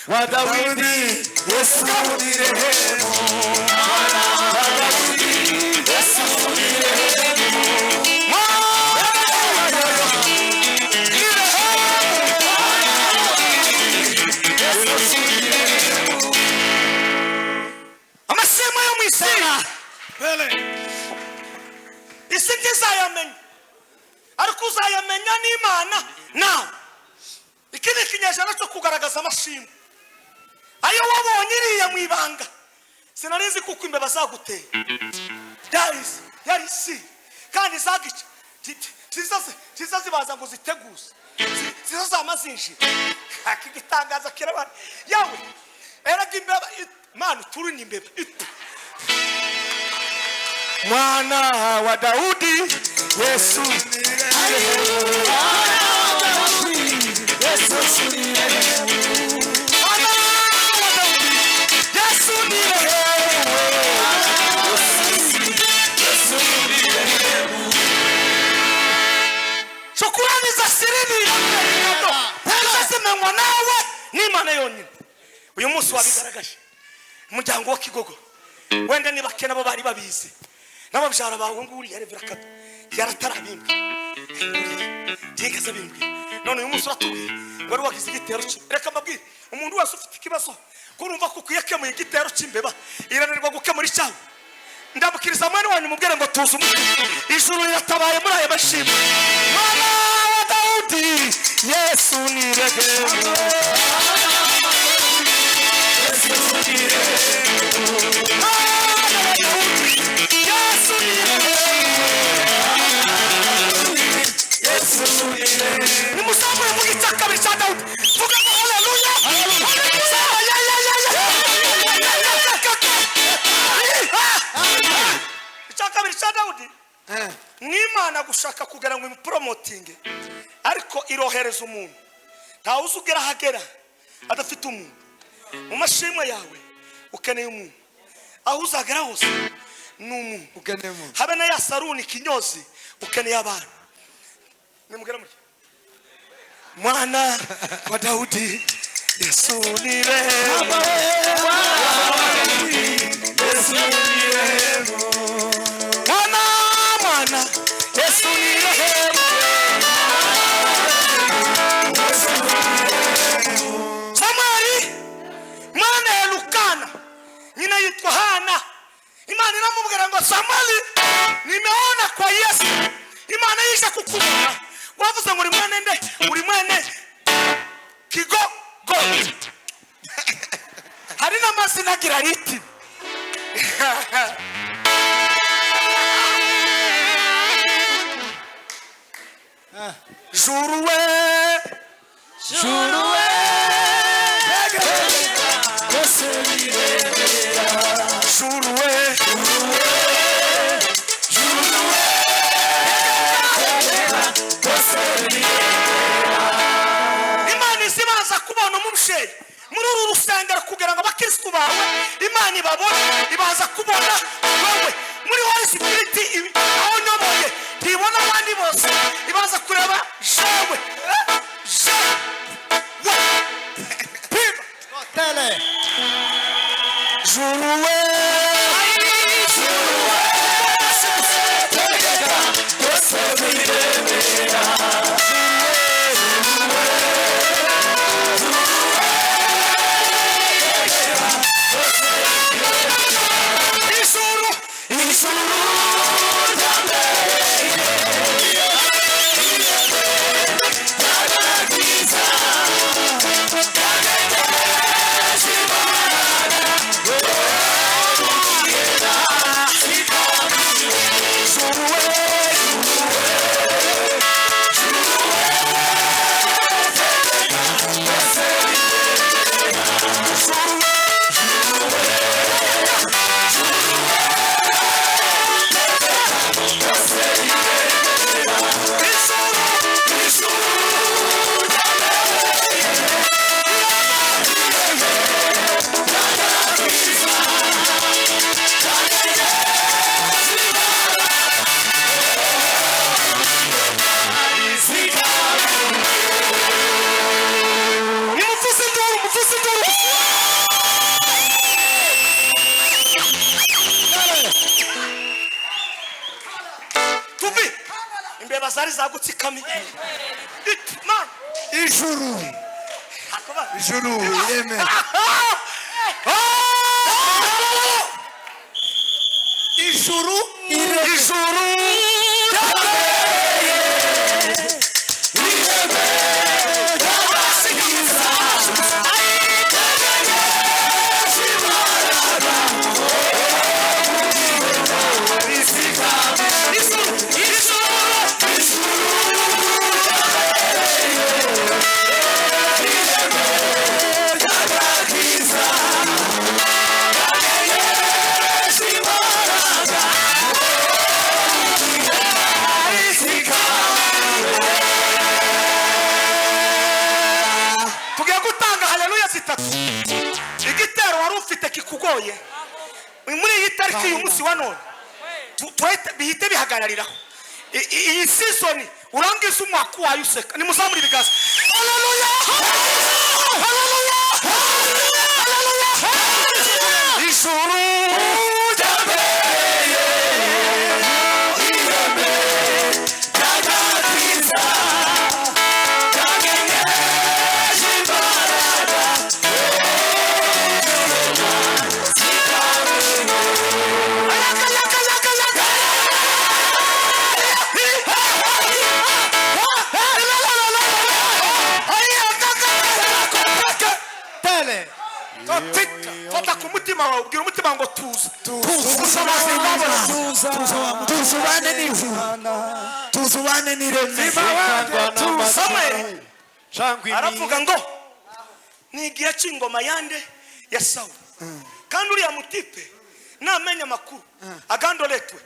wa Dawidi, Yesu ni rehemu. Mwana wa Dawidi, Yesu ni rehemu. Amasema yo mwisera isi ntizayamenya ariko uzayamenya n'Imana nawe. Iki ni ikinyejana cyo kugaragaza amashimwe. Ayo wabonye iriya mu ibanga sinarizi kuko imbeba zaguteye yari si kandi zagica zibaza ngo ziteguze zamazinjira. Akigitangaza kirabana yawe eraga imbeba Mana turi ni imbeba. Mwana wa Daudi, Yesu ni rehemu. Mwana wa Daudi, Yesu ni rehemu. Mwana wa Daudi, Yesu ni rehemu. Yesu ni rehemu. Shukrani za sirini yako. Pesa nawe n'Imana yonyine. Uyu munsi wabigaragaje. Umuryango wa Kigogo wenda niba kena bo bari babizi n'ababyara bawe nguri yarevera kato yaratarabimwe tingaza bimwe none uyu munsi uratuye wari wagize igitero cyo. Reka mbabwire umuntu wese ufite ikibazo kurumva ko kuyakemuye igitero cy'imbeba iranirwa gukemura icyawe. Ndabukiriza mwana wanyu mubwire ngo tuze umuti ijuru yatabaye muri aya mashimwe. Mwana wa Daudi, Yesu ni rehemu. Nimusabure mu gitaka cya Dawudi vuga ngo haleluya. Icyakabiri cya Dawudi n'Imana gushaka kugera ngo imupromotinge ariko irohereza umuntu ntawe uzugera hagera adafite umuntu. Mu mashimwe yawe ukeneye umuntu aho uzagera hose n'umuntu ukeneye umuntu. Habe na ya Saruni kinyozi ukeneye abantu. Nimugera muri Mwana wa Daudi, Yesu ni rehemu. Yesu ni rehemu. Mwana Yesu ni rehemu. Samari mwana ya Lukana nyina yitwa Hana. Imana inamubwira ngo Samari nimeona kwa Yesu. Imana yisha kukubona wavuze ngo uri mwene Kigogo. Hari n'amazina agira riti Juruwe Imana isibaza kubona umusheri muri uru rusengero kugira ngo abakristo bawe Imana ibabone ibaza kubona wowe muri Holy Spirit aho nyoboye ntibona abandi bose ibaza kureba jewe tele Juruwe izagutsikami man ijuru ireme ijuru igitero wari ufite kikugoye muri iyi tariki uyu munsi wa none bihite bihagarariraho iyi season urangiza umwaka wayo useka nimuzamura ibiganza haleluya haleluya haleluya ijuru ubwira umutima ngo tuza tuzubane n'ireme aravuga ngo ni igihe cy'ingoma yande ya Sawuli kandi uriya mutipe namenya amakuru agandoletwe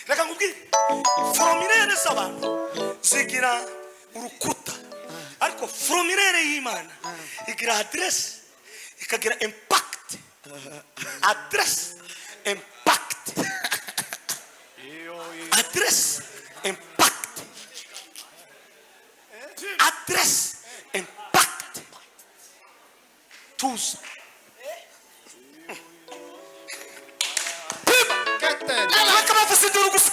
reka ngubwire foromirere z'abantu zigira urukuta ariko foromirere y'Imana igira adresse ikagira impact address impact address impact address impact tuza kama fusiduru gusa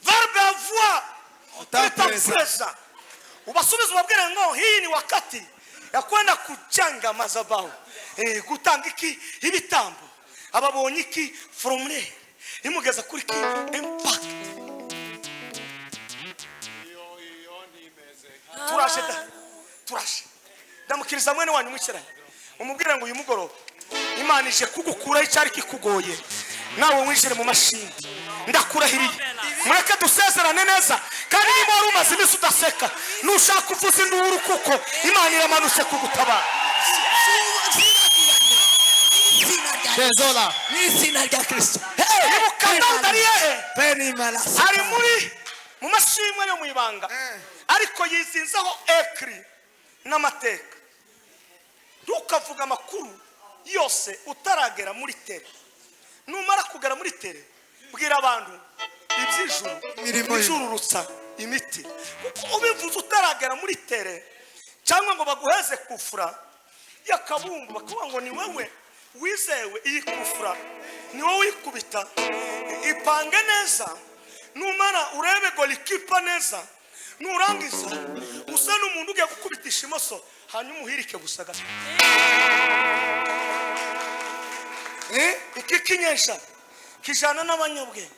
verbe avoir utapresa ubasubiza ubabwire ngo hii ni wakati ya kwenda kuchanga mazabao gutanga iki ibitambo ababonye iki from there imugeza kuri ki impact turashe ndamukiriza mwene wanyu mwikiranye umubwire ngo uyu mugoroba Imana ije kugukura icyari kikugoye nawe winjire mu mashini ndakurahiriye mureke dusezerane neza kandi niba wari umaze iminsi udaseka nushaka uvuza induru kuko Imana iramanutse kugutabara Bezola n'izina rya Kristo ari muri mu mashimwe yo mu ibanga ariko yizinzaho ekri n'amateka ntukavuga amakuru yose utaragera muri tere numara kugera muri tere bwira abantu iby'ijururutsa imiti ubivuze utaragera muri tere cyangwa ngo baguheze kufura yakabumbu bakavuga ngo ni wewe wizewe iyi kufura ni wowe uyikubita ipange neza numara urebe golikipa neza nurangiza usa n'umuntu ugiye gukubitisha imoso hanyuma uhirike gusa gato iki kinyesha kijana n'abanyabwenge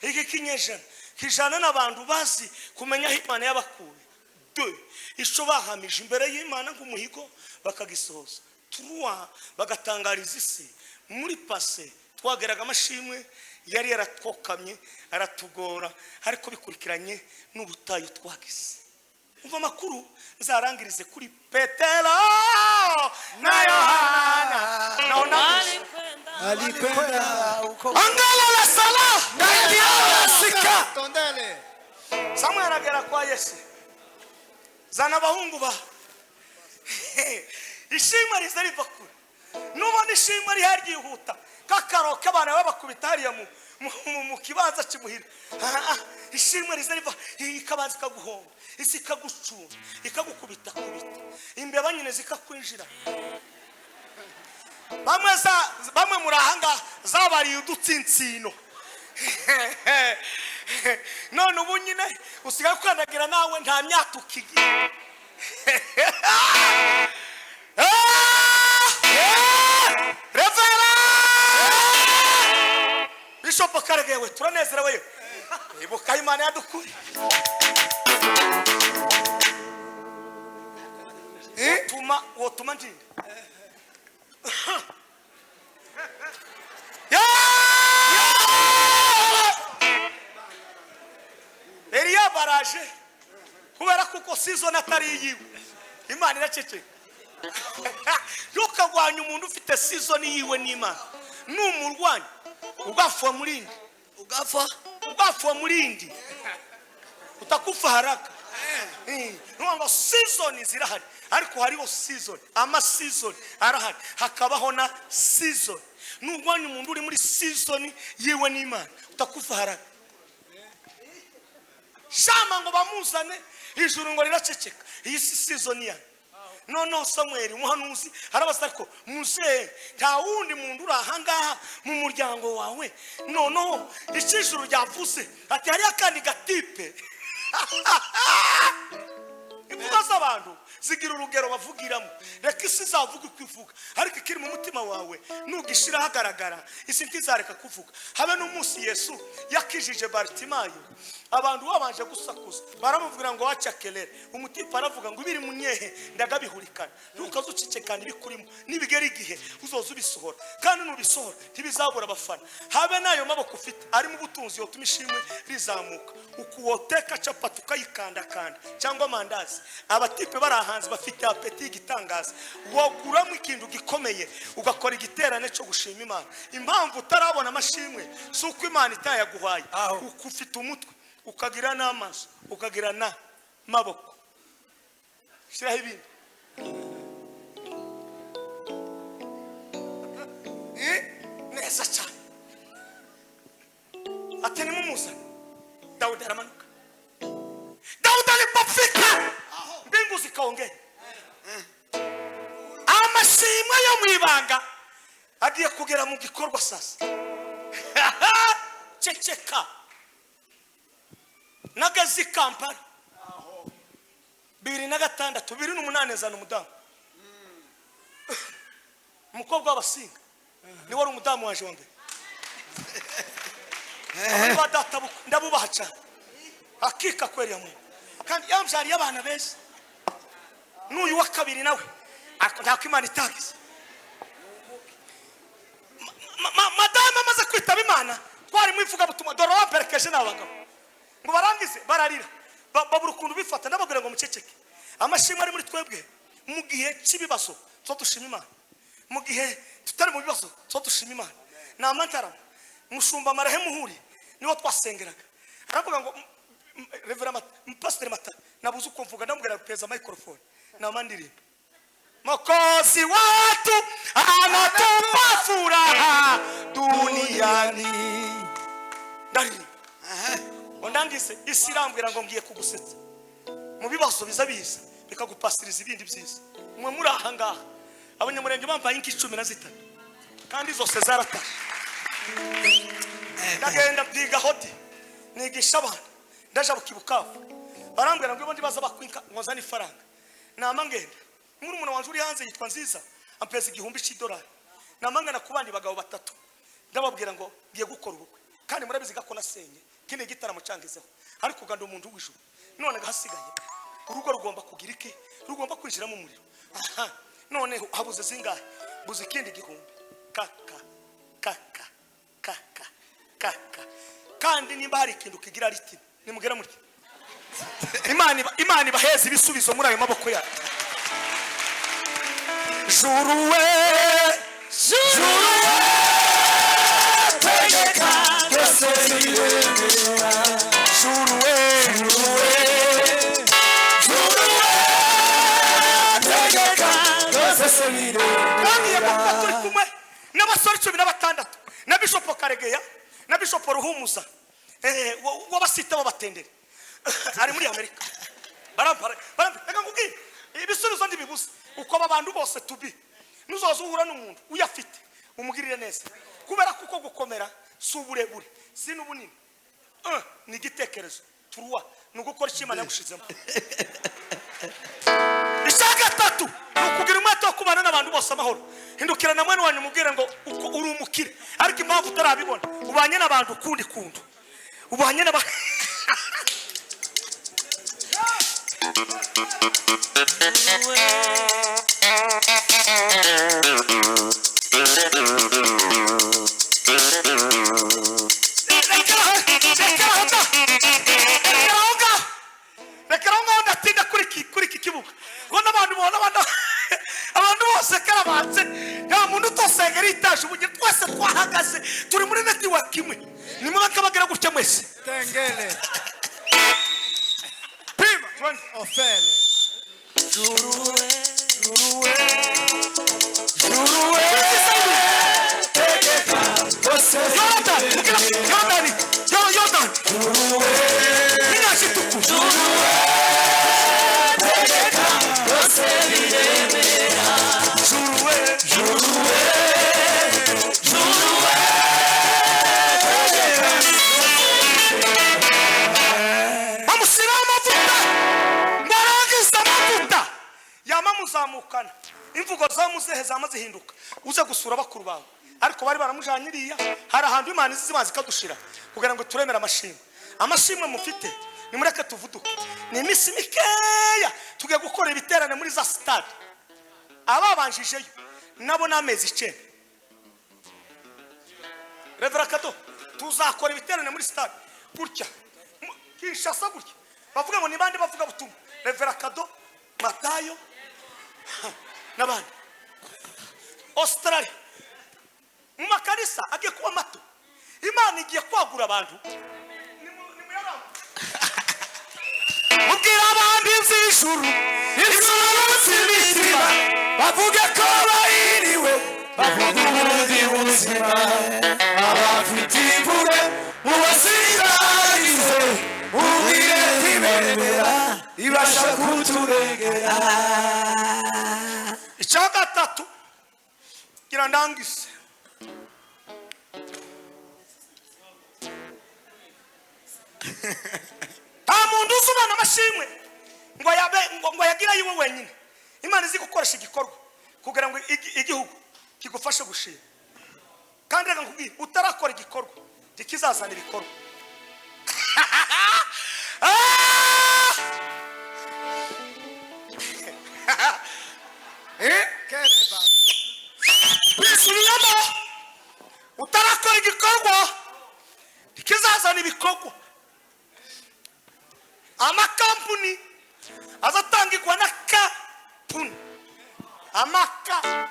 iki kinyesha kijana n'abantu bazi kumenya aho Imana yabakuye isho bahamije imbere y'Imana nk'umuhigo bakagisohoza turuwa bagatangariza isi muri pase twageraga amashimwe yari yaratwokamye aratugora ariko bikurikiranye n'ubutayu twagize umva makuru nzarangirize kuri Petero na Yohana naona alikwenda uko angala la sala ndio sika tondele Samuel aragera kwa Yesu zana abahungu ba ishimwe rizariva kure nubona ishimwe riharyi huta kakaroka abana babakubita hariya mu kibanza kimuhira ishimwe rizariva ikabanza kaguhonga isi kagucunga ikagukubita imbeba nyine zikakwinjira bamwe murahanga zabariye udutsintsino none ubu nyine usigaye kwandagira nawe nta myaka ukigira Revera Bishop Karegewe turanezerewe ibuka Imana yadukuri wotuma ndinde Eliya baraje kubera kuko season atari yiwe Imana iraceceka Yukagwanya umuntu ufite season yiwe n'Imana numurwanya ugafwa murindi ugafwa murindi utakufa haraka ngo season zirahari ariko hariho season ama season arahari hakabaho na season nugwanya umuntu uri muri season yiwe n'Imana utakufa haraka shama ngo bamuzane ijuru ngo riraceceka iyi season ya no Samuel umuhanuzi harabasa ariko muze nta wundi muntu urahangaha mu muryango wawe no ikijuru ryavuze ati hari akandi gatipe imvuga z'abantu zigira urugero bavugiramo reka isi zavuga kwivuga ariko ikiri mu mutima wawe nugishira hagaragara isi ntizareka kuvuga habe n'umunsi Yesu yakijije Bartimayo abantu babanje gusakuza baramuvugira ngo wacakelere umutipa aravuga ngo biri munyehe ndagabihurikana ntukazucicekana ibikurimo nibigera igihe uzoza ubisohora kandi nubisohora ntibizabura abafana habe nayo maboko ufite ari mu butunzi yotuma ishimwe rizamuka ukuwoteka capati ukayikanda cyangwa mandazi abatipe barahanze bafite apeti igitangaza woguramo ikintu gikomeye ugakora igiterane cyo gushima Imana impamvu utarabona amashimwe suko Imana itayaguhaye ukufite umutwe ukagira n'amaso ukagira na maboko shiraho ibindi neza cyane ati ni mumuza Dawudi aramanuka Dawudi alipofika mbingu zikaongea amashimwe yo mwibanga agiye kugera mu gikorwa sasa ceceka nagazi Kampala 2006 2008 zana umudamu umukobwa w'abasinga ni wari umudamu waje wambe ndabubaha cyane akika kweri yamu kandi yamjari y'abana beza n'uyu wa kabiri nawe ntako Imana itagize madame amaze kwitaba Imana twari mwivuga butuma dore wamperekeje n'abagabo ngo barangize bararira babura ukuntu bifata n'abagore ngo muceceke amashimwe ari muri twebwe mu gihe cy'ibibazo cyo dushima Imana mu gihe tutari mu bibazo cyo dushima Imana namantarama mushumba marahemuhuri niwo twasengeraga aravuga ngo Reverend Pastor Mata nabuze uko mvuga ndamubwira peza microphone na mandirimba Mokozi watu anatupa furaha duniani ndari ondangise isirambwira ngo ngiye kugusetsa mu bibazo bizabiza bikagupasiriza ibindi byiza mwe muri ahangaha abanyamurenge bambaye inki 13 kandi zose zaratashe ndagenda bwiga hodi nigisha abantu ndaje bukibukavu barambwira ngo ibondi baza bakwinka nkozana ifaranga namangenda muri umuntu wanje uri hanze yitwa Nziza ampeza $1,000 namangana kubandi bagabo batatu ndababwira ngo ngiye gukora ubukwe kandi murabizi gako nasenye kine gitaramo cyangezeho ariko uganda umuntu w'ijuru none gahasigaye urugo rugomba kugira iki rugomba kwinjira mu muriro none habuze zingahe buze ikindi gihumbi kaka kandi nimba hari ikintu kigira riti nimugera muri Imana ibaheze ibisubizo muri ayo maboko yacu Juruwe biremera juru we tegeka byose se biremera kandi yavuga turi kumwe n'abasore 16 na Bishop Karegeya na Bishop Ruhumuza wabasita babatendere ari muri Amerika barampara reka ngubwire ibisubizo ndibibuze uko abantu bose tubi nuzoza uhura n'umuntu uyafite umugirire neza kubera kuko gukomera suburebure sinubunini ni gitekerezo turuwa nugukora ikimana yagushizemo ishaka tatu nukugira umwete wo kubana n'abantu bose amahoro hindukira na mwene wanyu mubwire ngo uko uri umukire ariko impamvu utarabibona ubanye n'abantu kundi kundu ubanye n'aba ndatinda kuri iki kibuga ngo n'abantu bona abantu bose karabanze nta muntu utosengera itaje ubuge twese twahagaze turi muri network imwe ni mwe kabagira gutya mwese tengele pima ofele juruwe tegeka byose Jordan juruwe ninashituku tegeka byose biremera juruwe amushyira amavuta ngarangiza amavuta yamamuzamukana imvugo zamuzehe zamazihinduka uze gusura bakuru bawe ariko bari baramujanyiriya hari ahantu Imana izimazi kadushira kugira ngo turemera amashimwe mufite nimureke tuvuduke ni imisi mikeya tugiye gukora ibiterane muri za stade ababanjijeyo nabo n'amezi 9 Revera Kado tuzakora ibiterane muri stade gutya Kinshasa gutya bavuga ngo nibande bavuga butumwa Revera Kado Matayo nabandi Australia mu makanisa agiye kuba mato Imana igiye kwagura abantu mubwira abandi z'ijuru imitima bavuga ko bayiriwe bavuga ubundi buzima abafite imvugo mubasirarize ubwire kwibemera ibasha kuturengera icya gatatu gira ndangise muntu uzubana amashimwe ngo yagira yiwe wenyine Imana izi gukoresha igikorwa kugira ngo igihugu kigufashe gushima kandi reka nkubwire utarakora igikorwa kizazana ibikorwa bisubiyemo utarakora igikorwa kizazana ibikorwa amakampuni azatangirwa na kapuni amaka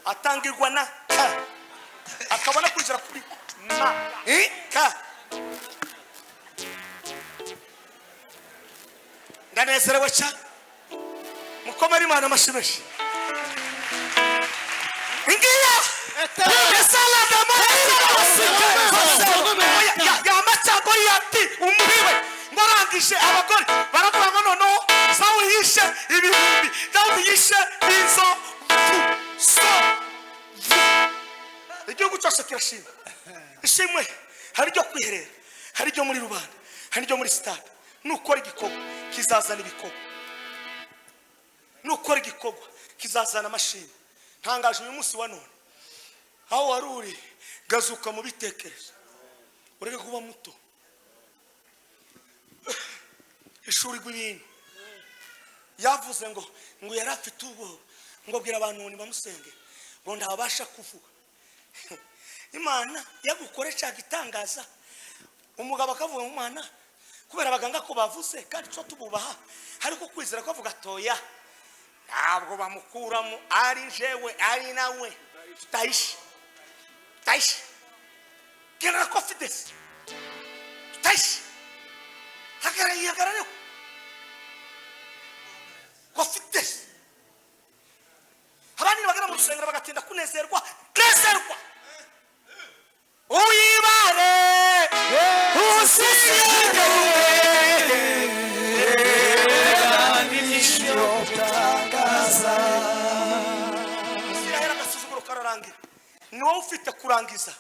atangirwa na ka akabona kujira kuri ma ka ndanezerewe cyane mukomere Imana amashimeshi ingiya esala ndamahirwe ya machago yati umuhiwe barangije abagore baravuga ngo noneho sawu yishe ibihumbi sawu yishe bizo so igihugu cyose kirashima ishimwe hari ryo kwiherera hari ryo muri rubanda hari ryo muri stade nukora igikorwa kizazana ibikorwa nukora igikorwa kizazana amashimwe ntangaje uyu munsi wa none aho waruri gazuka mu bitekerezo ureke kuba muto ishuri rw'ibintu yavuze ngo yari afite ubwoba ngo bwira abantu ni bamusenge ngo ndabasha kuvuga Imana yagukoresha gitangaza umugabo akavuga mu Imana kubera abaganga ko bavuze kandi cyo tububaha ariko kwizera ko avuga toya ntabwo bamukuramo ari jewe ari nawe taishi gena confidence tashi hagarara confidence abandi bagana mu rusengero bagatinda kunezerwa uyibare usige n'imishyo tangaza sirahera gasuzuguro kararangira ni wowe ufite kurangiza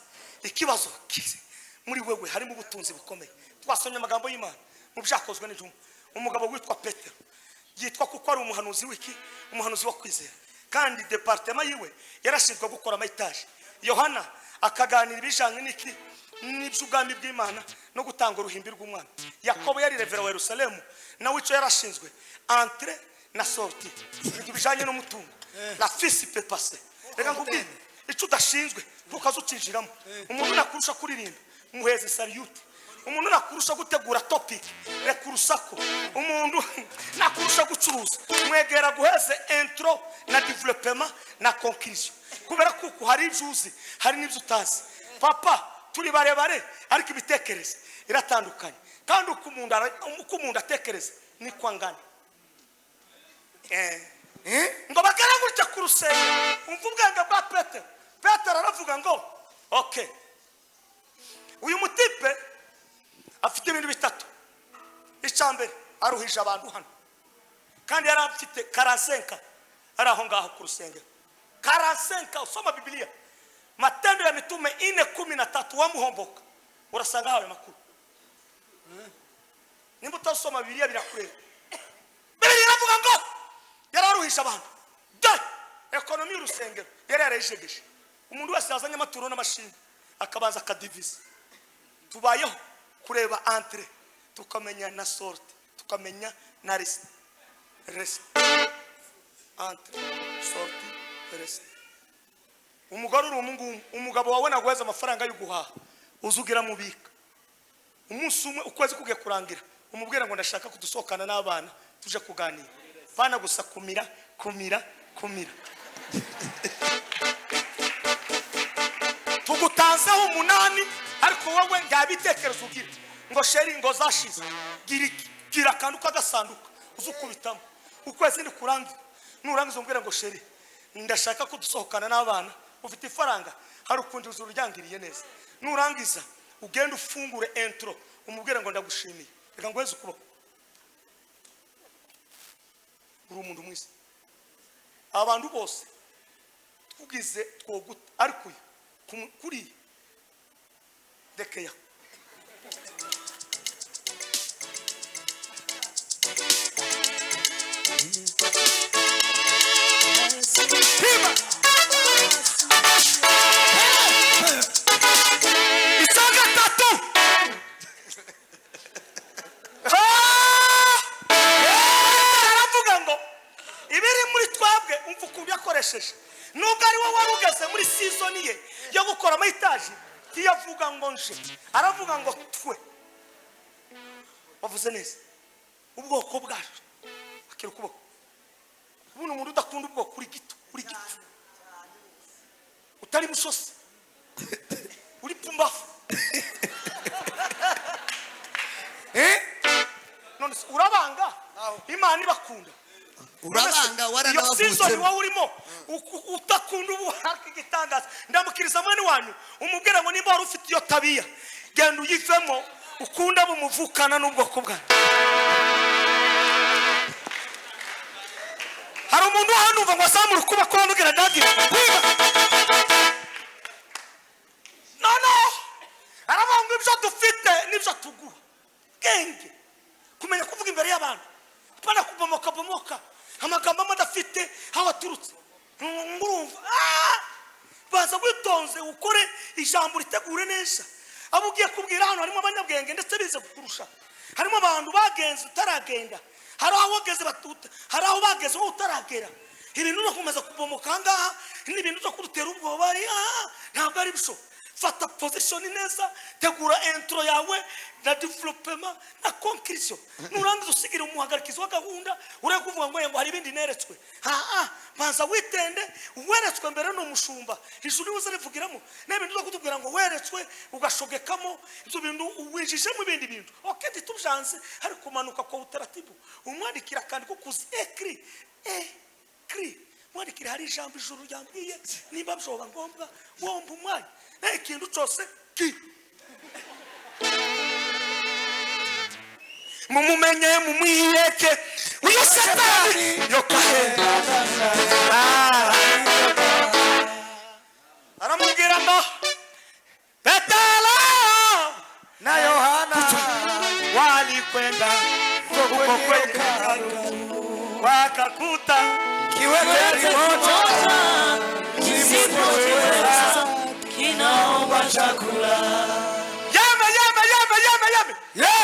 ikibazo kize muri wewe harimo ubutunzi bukomeye twasomye amagambo y'Imana mu byakozwe n'intumwa umugabo witwa Petero yitwa kuko ari umuhanuzi umuhanuzi wo kwizera kandi departement yiwe yarashinzwe gukora amayitaje Yohana akaganira ibijanye n'iby'ubwami bw'Imana no gutanga uruhimbi rw'umwana Yakobo yari revera wa Yerusalemu nawe icyo yarashinzwe entrée na sortie ibijanye n'umutungo la fils peut passer reka nkubwire icyo udashinzwe ntukazucinjiramo umuntu nakurusha kuririmba muheze salute umuntu nakurusha gutegura topic rekurusako umuntu nakurusha gucuruza mwegera guheze intro na development na conclusion kubera kuko hari ibyuzi hari n'ibyo utazi papa turi barebare ariko ibitekerezo iratandukanye kandi uko umuntu atekereza ni kwangana ngo bagara gutya ku rusengero umva ubwenge bwa Petero aravuga ngo okay uyu mutipe afite ibintu bitatu icambere aruhije abantu hano kandi yari afite 45 ari aho ngaho ku rusengero 45 usoma Biblia Matendo ya Mitume 4:13 wamuhomboka urasanga hawe makuru nimba utasoma Biblia birakureba Biblia iravuga ngo yararuhisha abantu da ekonomi y'urusengero yari yarejegeje umuntu wese yazanye amaturo n'amashini akabanza akadivisa tubayeho kureba entre tukamenya na sorte tukamenya na rest entre sorte rest umugore uri umugabo wawe naguheza amafaranga yo guhaha uzugira mubika umunsi umwe ukwezi kugiye kurangira umubwira ngo ndashaka kudusohokana n'abana tuje kuganira bana gusa kumira tugutanzeho 8 ariko wowe ngabitekerezo ugira ngo sheri ngo zashize gira kandi ukagasanduka uzukubitamo ukwezi ni kurangira nurangiza umbwira ngo sheri ndashaka kudusohokana n'abana ufite ifaranga hari ukundi uzuru ryangiriye neza nurangiza ugenda ufungure intro umubwira ngo ndagushimiye reka ngweze ukuboko uri umuntu mwiza abantu bose tugize twoguta ariko kuri dekeya nubwo ari wowe warugeze muri season ye yo gukora amayitaje tiyavuga ngo nje aravuga ngo twe bavuze neza ubwoko bwacu akira ukuboko ubuno umuntu udakunda ubwoko uri gito utari musosi uri pumbafu none urabanga Imana ibakunda urabanga waranavutse wowe urimo utakunda ubuhaka igitangaza ndamukiriza mwene wanyu umubwira ngo nimba wari ufite iyo tabiya genda uyivemo ukunda bumuvukana n'ubwoko bwawe hari umuntu hano uva ngo azamure ukuboko wamubwira dadi no aravuga ngo ibyo dufite nibyo tuguha genge kumenya kuvuga imbere y'abantu pana kubomoka amagambo amadafite aho aturutse ngurumva baza witonze ukore ijambo ritegure neza abo ugiye kubwira hano harimo abanyabwenge ndetse bize kukurusha harimo abantu bagenze utaragenda hari aho wageze batuta hari aho bageze wowe utaragera ibintu no kumeza kubomoka ngaha n'ibintu byo kurutera ubwoba ntabwo ari bisho fata position neza tegura intro yawe na development na conclusion nurangiza usigira umuhagarikizo wa gahunda ure kuvuga ngo hari ibindi neretswe manza witende weretswe mbere no mushumba ijuru uze rivugiramo n'ibindi zo kutubwira ngo weretswe ugashogekamo ibyo bintu uwijije mu bindi bintu okay ditubyanze hari kumanuka kwa utaratibu umwandikira kandi kukuzi écrit mwandikira hari ijambo ijuru ryambwiye niba byoba ngombwa womba umwanya ikintu cyose mumumenye mumwiyeke uyo satani yokahenda aramubwira ngo Petero na Yohana walikwenda UBUKWE wakakuta kiwete moto kinaomba chakula. Yame.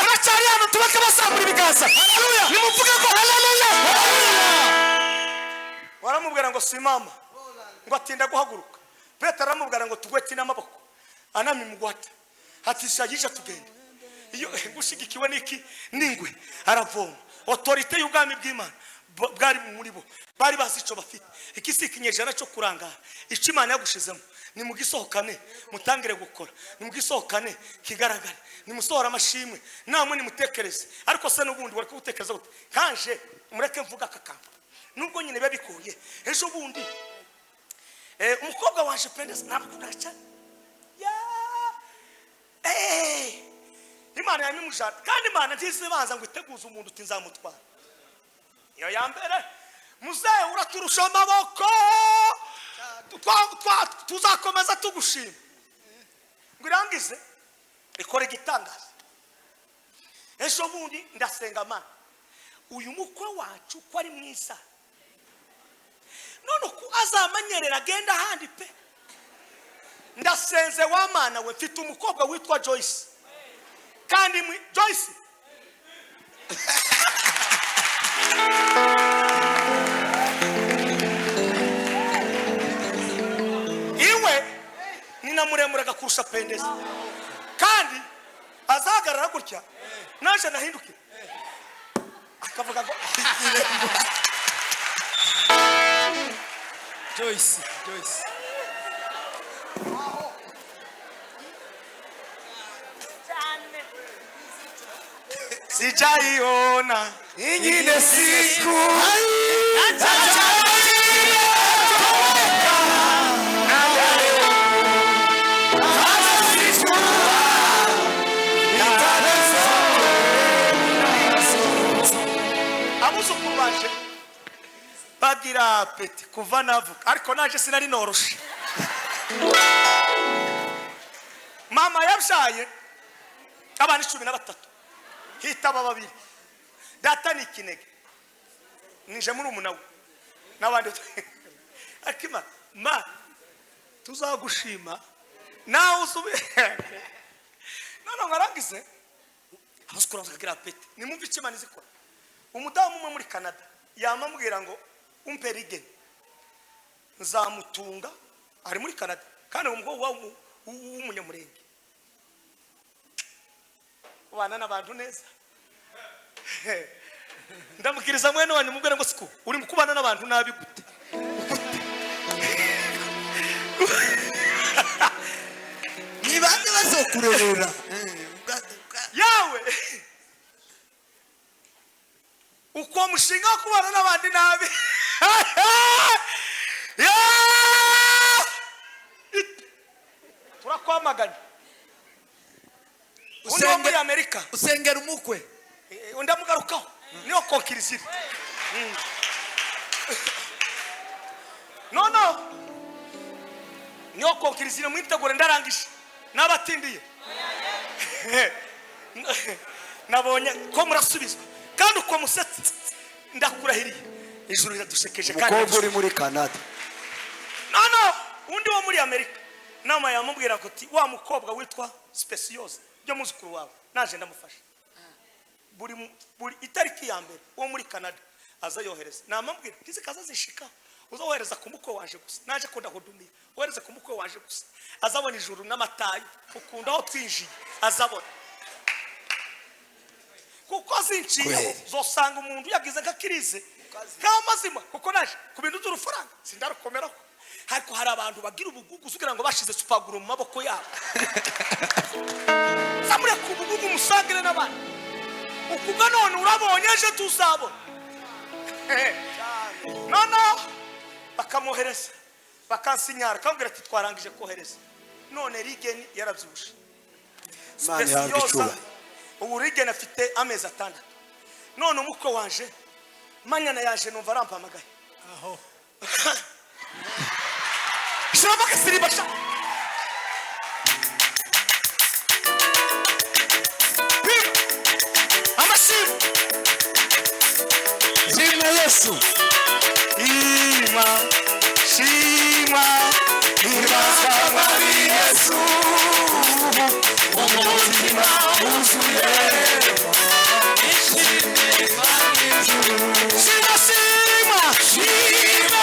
Urachari hano tubake basambura ibiganza. Haleluya. Nimuvuge ngo haleluya. Waramubwira ngo simama. Ngo atinda guhaguruka. Petero aramubwira ngo tugwete n'amaboko. Anami mugwata. Hatisha yije tugenda. Iyo gushigikiwe niki ningwe aravoma. Autorité y'ubwami bw'Imana bwari muri bo. Bari bazi ico bafite. Ikisi kinyejana cyo kuranga. Ico Imana yagushizemo. Ni mugisohokane mutangire gukora ni mugisohokane kigaragara ni musohora amashimwe namwe ni mutekereze ariko se n'ubundi wari kubutekereza gute kanje mureke mvuga kakamba nubwo nyine babikuye ejo bundi umukobwa waje Pendeza nabakunda cyane Imana yamimujata kandi Imana ntizibanza ngo iteguze umuntu utinzamutwara iyo yambere muzehe uraturusha amaboko tuzakomeza tugushima ngo irangize ikore gitangaza ejo bundi ndasenga Mana uyu mukwe wacu ko ari mwiza none ko azamanyerera agenda handi pe ndasenze wa Mana we mfite umukobwa witwa Joyce kandi Joyce nina muremure gakurusha Pendeza kandi azagarara gutya naje nahinduke akavuga ngo Joyce sijaiona ingine siku bagira peti kuva navuka ariko naje sinari noroshe mama yabyaye abana 13 hitaba babiri data ni kinege nije muri umunawe nabandi akima ma tuzagushima nawe usubi none ngaragize amuskura bagira peti nimumva ikimana zikora umudamu umwe muri Canada yamambwira ngo umperige nzamutunga ari muri Canada kandi umukobwa w'umunyamurenge ubana n'abantu neza ndamukiriza mwene wanyu mubwira ngo siku uri mukubana n'abantu nabi gute ni bande bazokurerera yawe uko mushinga kubana n'abandi nabi turakwamaganya undi wo muri Amerika usengera umukwe undamugarukaho niyo konkirizire no niyo konkirizire mwitegure ndarangije nabatindiye nabonye ko murasubizwa kandi uko musetse ndakurahiriye ijuru riradushekeje kandi umukobwa uri muri Canada no undi wo muri Amerika nama yamubwira ko ti wa mukobwa witwa Speciose byo muzukuru wawe naje ndamufasha buri itariki ya mbere wo muri Canada aza yohereza namubwira kizi kaza zishika uzohereza ku mukwe waje gusa naje ko ndahudumiye uhereze ku mukwe waje gusa azabona ijuru n'amatayo ukunda aho twinjiye azabona kuko zinciye zosanga umuntu yagize nk'akirize kamazima kuko naje ku bintu by'urufaranga sindarukomeraho ariko hari abantu bagira ubugugu kugira ngo bashize supaguru mu maboko yabo samure ku bugugu musangire n'abandi ukuga none urabonye ejo tuzabona none bakamuhereza bakansinyara kambwira ati twarangije kohereza none rigeni yarabyusha speciosa ubu rigeni afite amezi 6 none umukwe wanje manyana yaje numva arampamagaye aho shiraba kasiribasha amashim Shima Yesu ima shima ibasaba Yesu umutima uzuye shima shima shima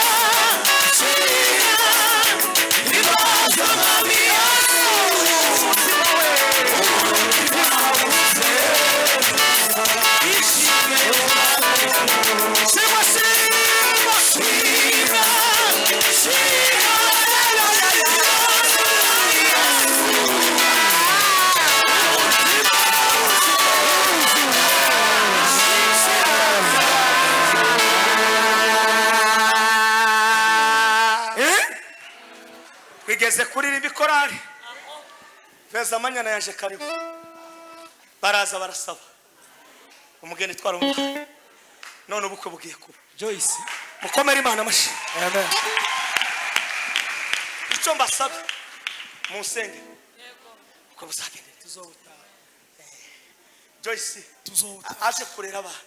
Kwigeze kuririmba ikorari Feza manyana yaje karibu baraza barasaba umugeni twarumva none ubukwe bugiye kuba Joyce mukomere Imana amashi amen icyo mbasaba musenge ko buzagende tuzota Joyce tuzota aje kurera abana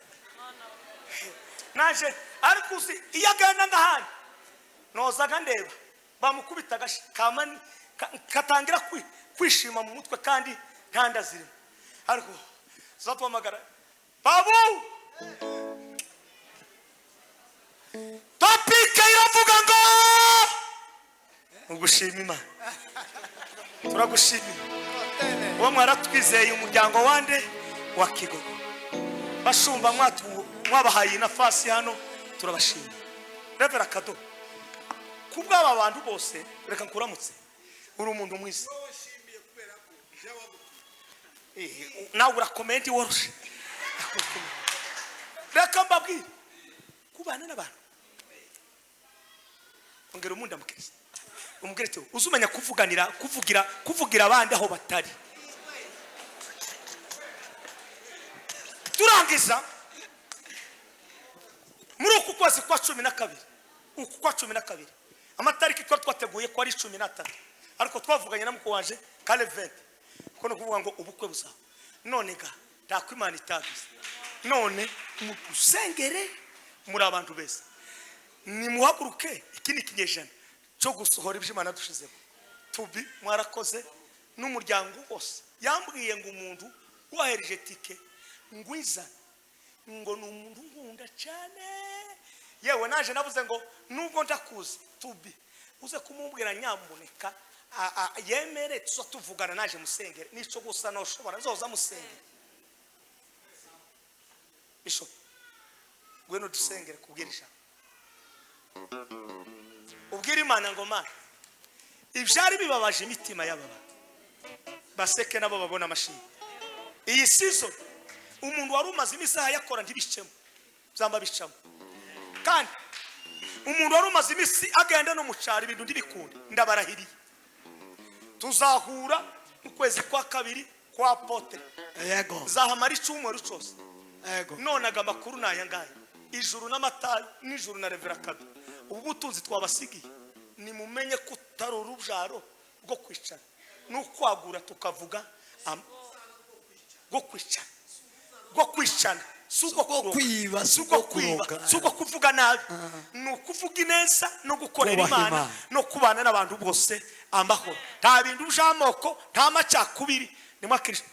naje ariko uzi iyo agenda ngahandi nozaga ndeba bamukubita kamani katangira kwishima mu mutwe kandi ntanda zirimo ariko zatwamagara babu topike iravuga ngo ugushima Imana turagushimira uwo mwaratwizeye umuryango wande wa Kigogo bashumba mwabahaye nafasi hano turabashimira Revera Kado kubw'aba bantu bose reka nkuramutse uri umuntu mwiza nawe urakomenti woroshe reka mbabwire kubana n'abantu ongera umunda mukiriza umubwire ati uzumenya kuvugira abandi aho batari turangiza muri uku kwezi kwa 12 amatariki twateguye ko ari 13 ariko twavuganye na mukwe wanje kale 20 ko no kuvuga ngo ubukwe buza none ga ndakwimana itabize none musengere muri abantu bese ni muhaguruke ikindi kinyejana cyo gusohora iby'Imana dushizemo tubi mwarakoze n'umuryango wose yambwiye ngo umuntu wahereje tike ngwiza ngo n'umuntu nkunda cyane yewe naje navuze ngo nubwo ndakuze tubi uze kumubwira nyamuneka yemere tuzatuvugana naje musengere nico gusa no shobora nzoza musengere Bishop gweno dusengere kubwirisha ubwira Imana ngo Mana ibyari bibabaje imitima y'ababa baseke nabo babona amashini iyi season umuntu wari umaze imisaha yakora ntibicemo zamba bicamo kandi umuntu wari umaze imisi agenda no mucari ibintu ndibikunda ndabarahiriye tuzahura mu kwezi kwa 2 kwa pote yego zahamara icyumweru cyose yego none amakuru nayangaye ijuru n'amatayo n'ijuru na Revera Kado ubu butunzi twabasigiye ni mumenye kutaro urubyaro rwo kwicana n'ukwagura tukavuga rwo kwicana suko kwiba suko kuvuga nabi no kuvuga ineza no gukorera Imana no kubana n'abantu bose ambaho nta bintu by'amoko nta macakubiri ni mwa Kristo